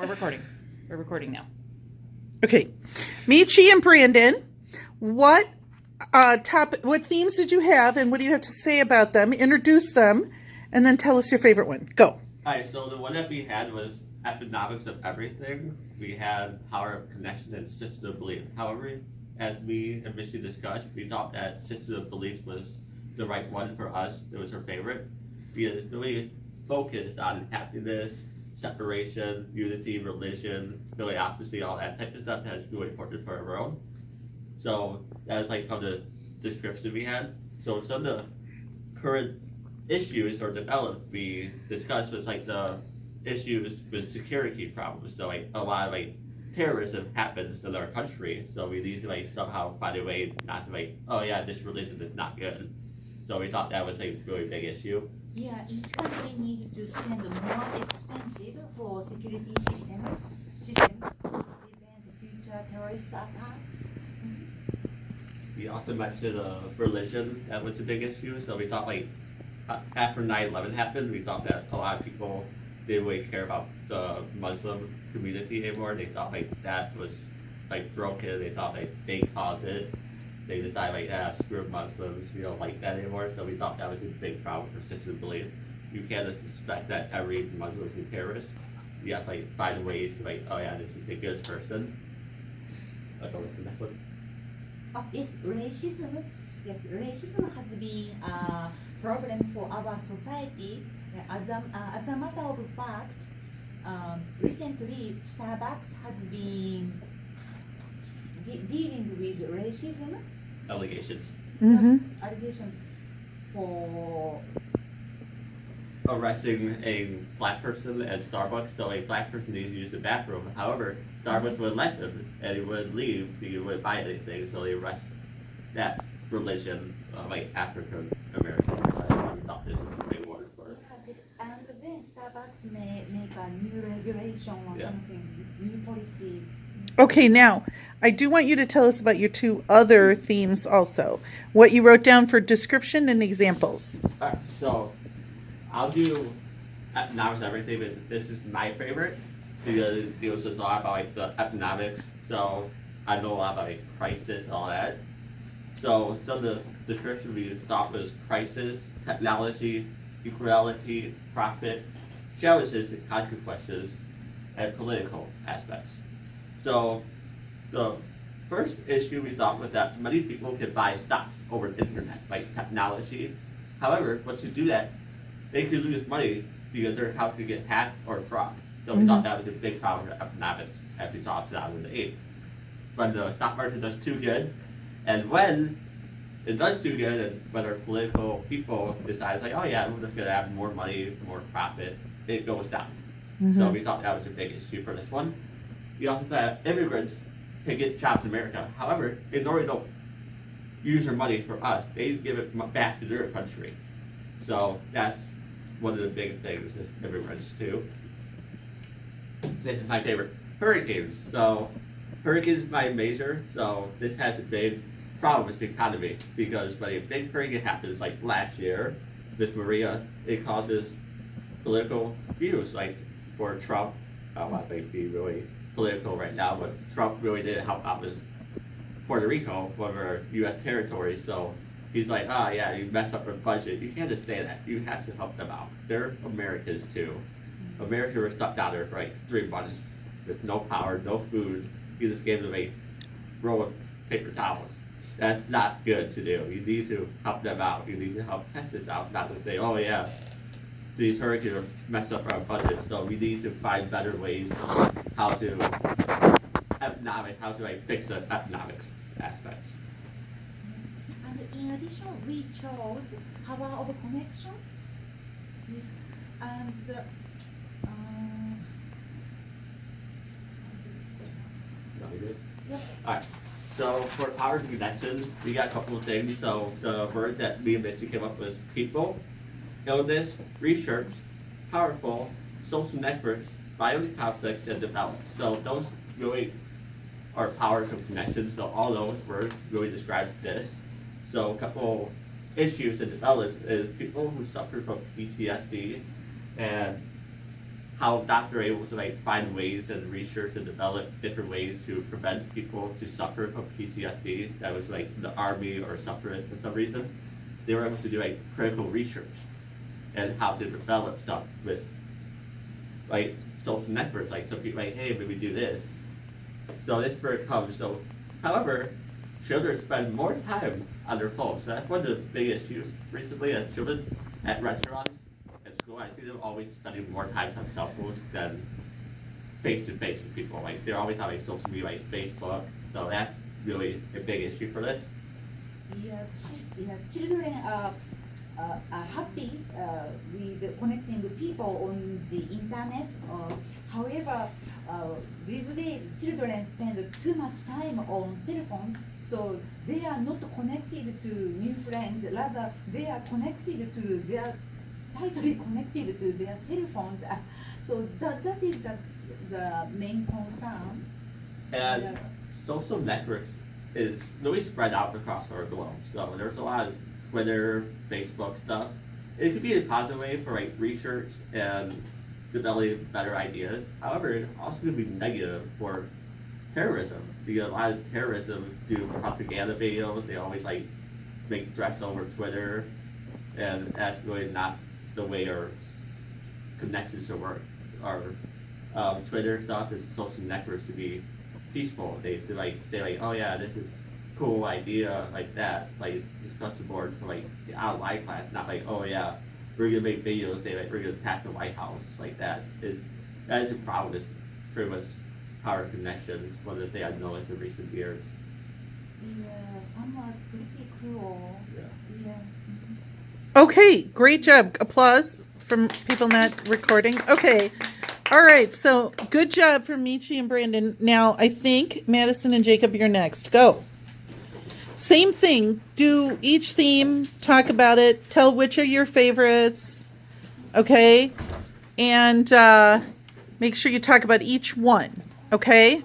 We're recording. We're recording now. Okay. Michi and Brandon, what themes did you have and what do you have to say about them? Introduce them and then tell us your favorite one. Go. Alright, so the one that we had was economics of everything. We had power of connection and system of belief. However, as we initially discussed, we thought that system of belief was the right one for us. It was our favorite. We had really focused on happiness, separation, unity, religion, religiosity, all that type of stuff that's really important for our world. So that was like from the description we had. So some of the current issues or developments we discussed was like the issues with security problems. So like a lot of like terrorism happens in our country. So we need to like somehow find a way not to like, oh yeah, this religion is not good. So we thought that was a really big issue. Yeah, each country needs to spend more expensive for security systems to prevent future terrorist attacks. We also mentioned religion, that was a big issue. So we thought like after 9/11 happened, we thought that a lot of people didn't really care about the Muslim community anymore. They thought like that was like broken. They thought like they caused it. They decided like, yeah, screw Muslims, we don't like that anymore. So we thought that was a big problem for system belief. You can't just expect that every Muslim is a terrorist. You have to like find ways to like, oh yeah, this is a good person. I'll go with the next one. Yes, racism. Yes, racism has been a problem for our society. As a matter of fact, recently Starbucks has been dealing with racism. Allegations. Allegations for arresting a black person at Starbucks. So a black person needed to use the bathroom. However, Starbucks would let him and he would leave. He wouldn't buy anything. So they arrest that religion, like African American. We thought this was a big one for. And then Starbucks may make a new regulation or something, new policy. Okay, now, I do want you to tell us about your two other themes also. What you wrote down for description and examples. Alright, so I'll do economics everything, but this is my favorite because it deals with a lot about like the economics. So I know a lot about like crisis and all that. So some of the description we thought was crisis, technology, equality, profit, challenges and consequences, and political aspects. So the first issue we thought was that many people could buy stocks over the internet, like technology. However, once you do that, they could lose money because their account could get hacked or fraud. So we thought that was a big problem for economics as we saw in 2008. When the stock market does too good, and when it does too good, and when our political people decide like, oh yeah, we're just gonna have more money, more profit, it goes down. So we thought that was a big issue for this one. We also have immigrants can get jobs in America. However, they normally don't use their money for us. They give it back to their country. So that's one of the big things is immigrants too. This is my favorite, hurricanes. So hurricanes is my major. So this has a big problem with the economy because when a big hurricane happens, like last year with Maria, it causes political views. Like for Trump, I don't want to be really political right now, but Trump really didn't help out with Puerto Rico, one of our U.S. territories. So he's like, oh yeah, you messed up our budget. You can't just say that. You have to help them out. They're Americans too. America was stuck down there for like 3 months with no power, no food. You just gave them a roll of paper towels. That's not good to do. You need to help them out. You need to help test this out, not to say, oh yeah, these hurricanes mess up our budget. So we need to find better ways how to like fix the economics aspects. And in addition, we chose power of connection. This and the Alright, so for power of connection, we got a couple of things. So the words that me and Mitzi came up with: people, illness, research, powerful, social networks, violent conflicts, and development. So those really are powers of connection. So all those words really describe this. So a couple issues in development is people who suffer from PTSD and how doctors are able to like find ways and research and develop different ways to prevent people to suffer from PTSD that was like the army or suffering for some reason. They were able to do like critical research and how to develop stuff with like social networks. Like some people like, hey, maybe do this. So this is where it comes. So, however, children spend more time on their phones. So that's one of the big issues recently at children at restaurants and school. I see them always spending more time on cell phones than face to face with people. Like they're always on like social media, like Facebook. So that's really a big issue for this. Children are happy with connecting people on the internet. However, these days children spend too much time on cell phones, so they are not connected to new friends. Rather, they are connected to their tightly connected to their cell phones. So that is the main concern. And social networks is really spread out across our globe. So there's a lot of Twitter, Facebook stuff. It could be a positive way for like research and developing better ideas. However, it also could be negative for terrorism because a lot of terrorism do propaganda videos. They always like make threats over Twitter, and that's really not the way our connections to work. Our Twitter stuff is social networks to be peaceful. They to like say like, oh yeah, this is cool idea like that. Like it's discuss the board for like the online class, not like, oh yeah, we're gonna make videos say like we're gonna attack the White House like that. That is a problem. It's pretty much power connections. One of the things I've noticed in recent years. Yeah, some are pretty cruel. Yeah. Okay, great job. Applause from people not recording. Okay. All right, so good job from Michi and Brandon. Now, I think Madison and Jacob, you're next. Go. Same thing. Do each theme, talk about it, tell which are your favorites, okay? And make sure you talk about each one, okay?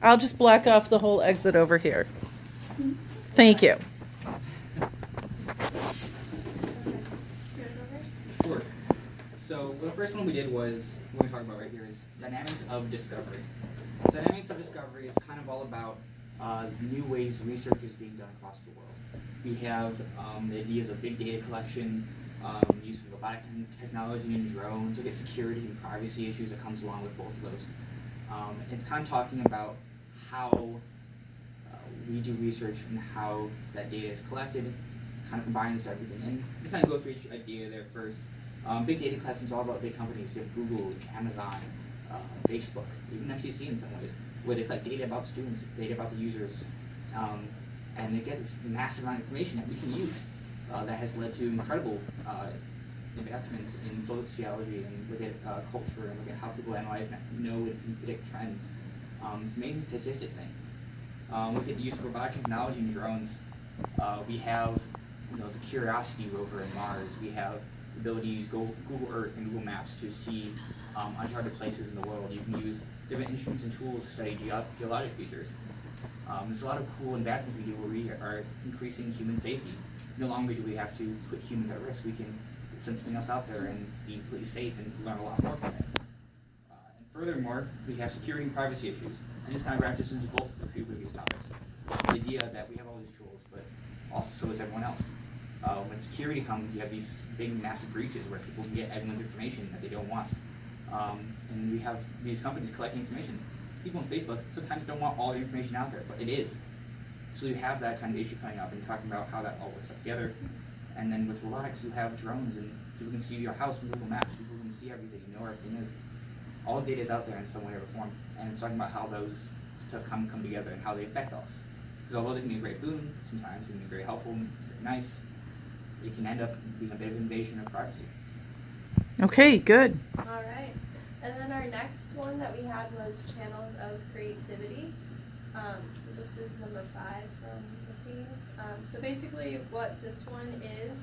I'll just block off the whole exit over here. Thank you. Sure. So the first one we did was, what we're talking about right here is dynamics of discovery. Dynamics of discovery is kind of all about new ways research is being done across the world. We have the ideas of big data collection, use of robotic technology and drones, look at security and privacy issues that comes along with both of those. It's kind of talking about how we do research and how that data is collected, kind of combines everything. And we kind of go through each idea there first. Big data collection is all about big companies. You have Google, Amazon, Facebook, even FCC in some ways, where they collect data about students, data about the users, and they get this massive amount of information that we can use that has led to incredible advancements in sociology and look at culture and look at how people analyze and know and predict trends. It's an amazing statistics thing. Look at the use of robotic technology and drones. We have the Curiosity rover in Mars. We have the ability to use Google Earth and Google Maps to see uncharted places in the world. You can use different instruments and tools to study geologic features. There's a lot of cool advancements we do where we are increasing human safety. No longer do we have to put humans at risk. We can send something else out there and be completely safe and learn a lot more from it. And furthermore, we have security and privacy issues. And this kind of branches into both of the two previous topics. The idea that we have all these tools, but also so is everyone else. When security comes, you have these big, massive breaches where people can get everyone's information that they don't want. And we have these companies collecting information. People on Facebook sometimes don't want all the information out there, but it is. So you have that kind of issue coming up and talking about how that all works up together. And then with robotics, you have drones and people can see your house from Google Maps. People can see everything, know where everything is. All the data is out there in some way or form. And it's talking about how those stuff come together and how they affect us. Because although they can be a great boon, sometimes they can be very helpful and very nice, it can end up being a bit of invasion of privacy. Okay, good. All right. And then our next one that we had was channels of creativity. So this is number 5 from the themes. So basically what this one is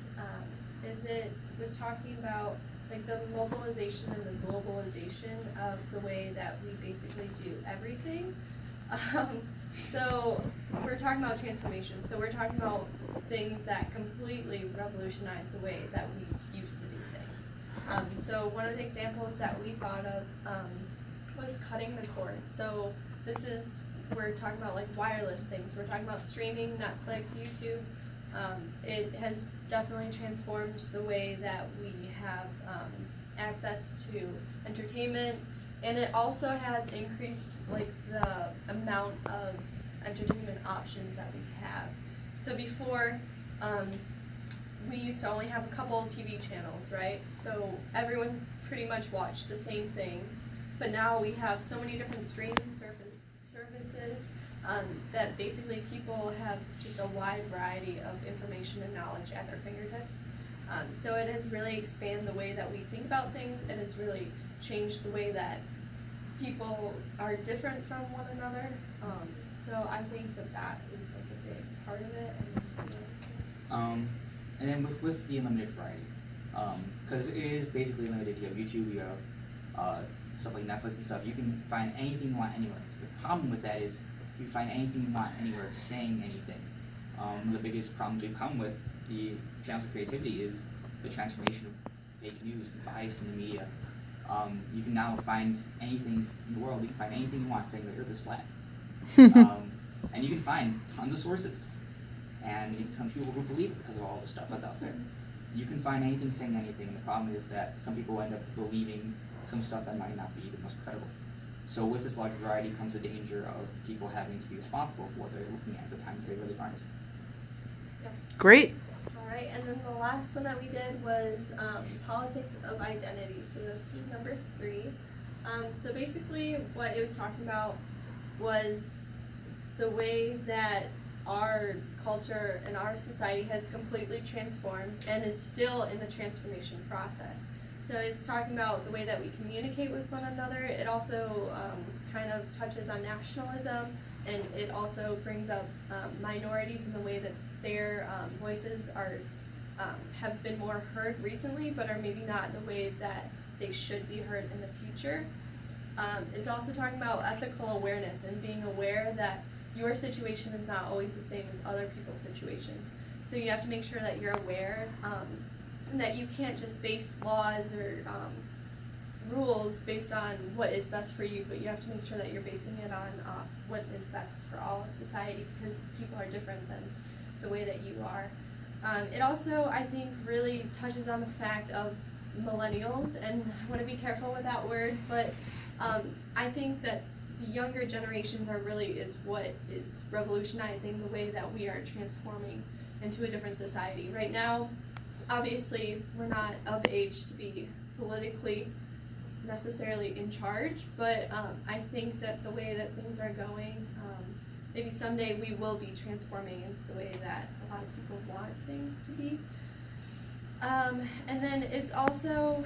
it was talking about like the mobilization and the globalization of the way that we basically do everything. So we're talking about transformation. So we're talking about things that completely revolutionize the way that we used to do things. So one of the examples that we thought of was cutting the cord. So this is, we're talking about like wireless things. We're talking about streaming, Netflix, YouTube. It has definitely transformed the way that we have access to entertainment, and it also has increased like the amount of entertainment options that we have. So before, we used to only have a couple of TV channels, right? So everyone pretty much watched the same things, but now we have so many different streaming services that basically people have just a wide variety of information and knowledge at their fingertips. So it has really expanded the way that we think about things. It has really changed the way that people are different from one another. So I think that that is like a big part of it. And then with the unlimited variety, because it is basically limited. You have YouTube, you have stuff like Netflix and stuff. You can find anything you want anywhere. The problem with that is you find anything you want anywhere saying anything. One of the biggest problems we've come with the channels of creativity is the transformation of fake news and bias in the media. You can now find anything in the world. You can find anything you want saying the Earth is flat, and you can find tons of sources. And tons of people who believe it because of all the stuff that's out there. You can find anything saying anything, and the problem is that some people end up believing some stuff that might not be the most credible. So with this large variety comes the danger of people having to be responsible for what they're looking at times they really aren't. Yeah. Great. All right, and then the last one that we did was politics of identity. So this is number 3. So basically what it was talking about was the way that our culture and our society has completely transformed and is still in the transformation process. So it's talking about the way that we communicate with one another. It also kind of touches on nationalism, and it also brings up minorities in the way that their voices are have been more heard recently, but are maybe not in the way that they should be heard in the future. It's also talking about ethical awareness and being aware that your situation is not always the same as other people's situations. So you have to make sure that you're aware that you can't just base laws or rules based on what is best for you, but you have to make sure that you're basing it on what is best for all of society, because people are different than the way that you are. It also, I think, really touches on the fact of millennials, and I want to be careful with that word, but I think that the younger generations is what is revolutionizing the way that we are transforming into a different society. Right now, obviously, we're not of age to be politically necessarily in charge, but I think that the way that things are going, maybe someday we will be transforming into the way that a lot of people want things to be. And then it's also,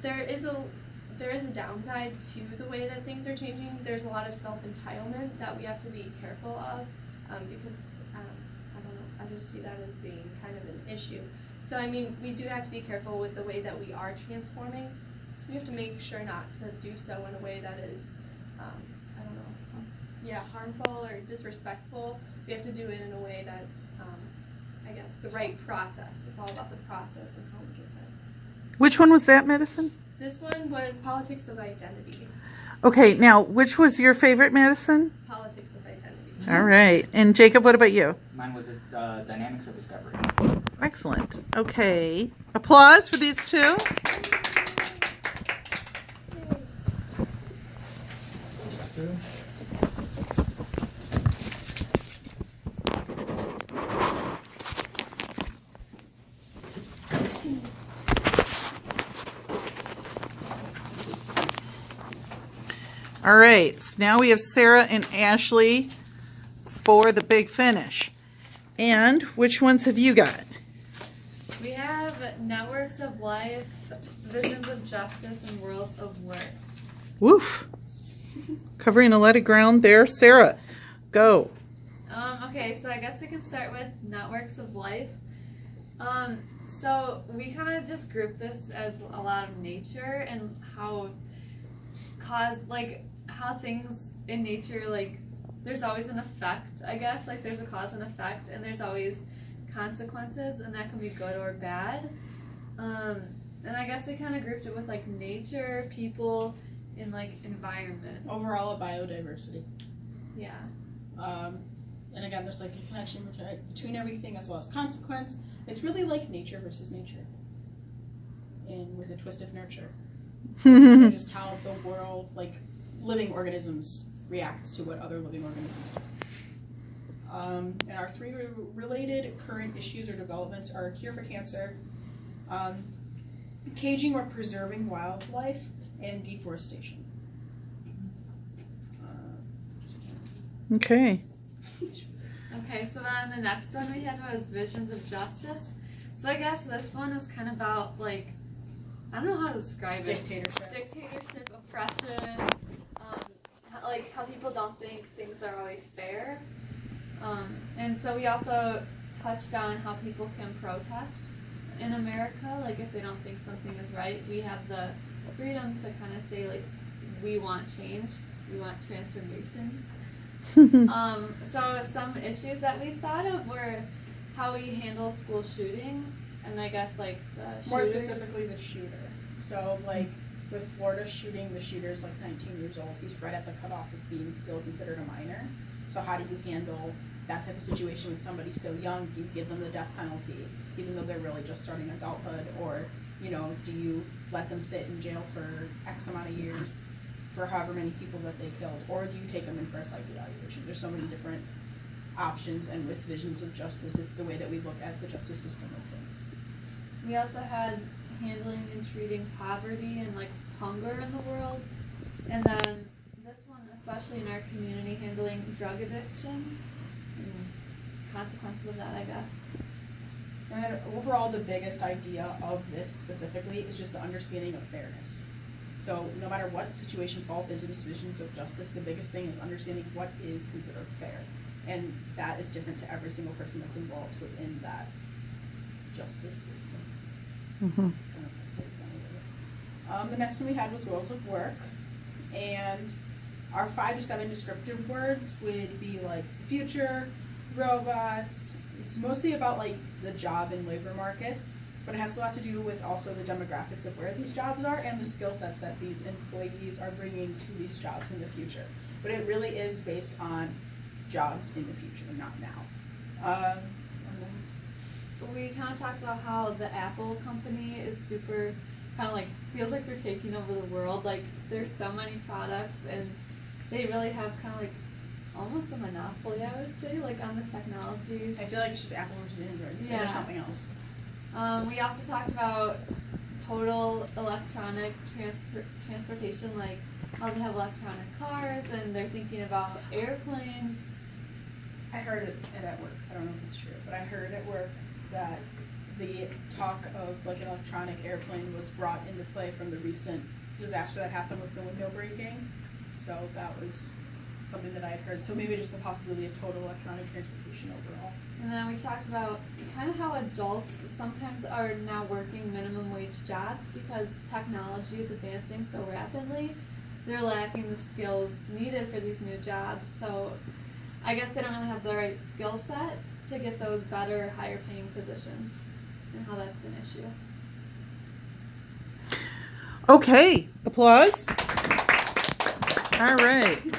there is a downside to the way that things are changing. There's a lot of self-entitlement that we have to be careful of, because, I don't know, I just see that as being kind of an issue. So, I mean, we do have to be careful with the way that we are transforming. We have to make sure not to do so in a way that is, I don't know, harmful or disrespectful. We have to do it in a way that's, I guess, the right process. It's all about the process and how we get there. Which one was that, Madison? This one was politics of identity. Okay, now, which was your favorite, Madison? Politics of identity. All right. And Jacob, what about you? Mine was dynamics of discovery. Excellent. Okay. Applause for these two. All right, so now we have Sarah and Ashley for the big finish. And which ones have you got? We have networks of life, visions of justice, and worlds of work. Woof. Covering a lot of ground there. Sarah, go. Okay, so I guess we could start with networks of life. So we kind of just group this as a lot of nature and how things in nature, like, there's always an effect, I guess. Like, there's a cause and effect, and there's always consequences, and that can be good or bad. And I guess we kind of grouped it with like nature, people, and like environment. Overall, a biodiversity. Yeah. And again, there's like a connection between everything as well as consequence. It's really like nature versus nature, and with a twist of nurture. Just how the world, like living organisms, reacts to what other living organisms do. And our three related current issues or developments are cure for cancer, caging or preserving wildlife, and deforestation. Okay. Okay, so then the next one we had was visions of justice. So I guess this one was kind of about like, I don't know how to describe it. Dictatorship, oppression, like how people don't think things are always fair. And so we also touched on how people can protest in America. Like if they don't think something is right, we have the freedom to kind of say like, we want change, we want transformations. So some issues that we thought of were how we handle school shootings, and I guess like the More shooters. specifically the shooter. So like with Florida shooting, the shooter's like 19 years old. He's right at the cutoff of being still considered a minor. So how do you handle that type of situation with somebody so young? Do you give them the death penalty even though they're really just starting adulthood, or do you let them sit in jail for X amount of years for however many people that they killed, or do you take them in for a psych evaluation? There's so many different options, and with visions of justice, it's the way that we look at the justice system of things. We also had handling and treating poverty and like hunger in the world, and then this one, especially in our community, handling drug addictions and consequences of that, I guess. And then overall, the biggest idea of this specifically is just the understanding of fairness. So no matter what situation falls into these visions of justice, the biggest thing is understanding what is considered fair. And that is different to every single person that's involved within that justice system. I don't know if that's very funny. The next one we had was worlds of work. And our 5 to 7 descriptive words would be like the future, robots. It's mostly about like the job and labor markets, but it has a lot to do with also the demographics of where these jobs are and the skill sets that these employees are bringing to these jobs in the future. But it really is based on jobs in the future, not now. We kind of talked about how the Apple company is super, kind of like, feels like they're taking over the world. Like, there's so many products, and they really have kind of like almost a monopoly, I would say, like on the technology. I feel like it's just Apple versus Android. Yeah. There's nothing else. We also talked about total electronic transportation, like how they have electronic cars, and they're thinking about airplanes. I heard it at work. I don't know if it's true, but I heard at work that the talk of like an electronic airplane was brought into play from the recent disaster that happened with the window breaking. So that was something that I had heard. So maybe just the possibility of total electronic transportation overall. And then we talked about kind of how adults sometimes are now working minimum wage jobs because technology is advancing so rapidly. They're lacking the skills needed for these new jobs. So I guess they don't really have the right skill set to get those better, higher paying positions, and how that's an issue. Okay, applause. All right.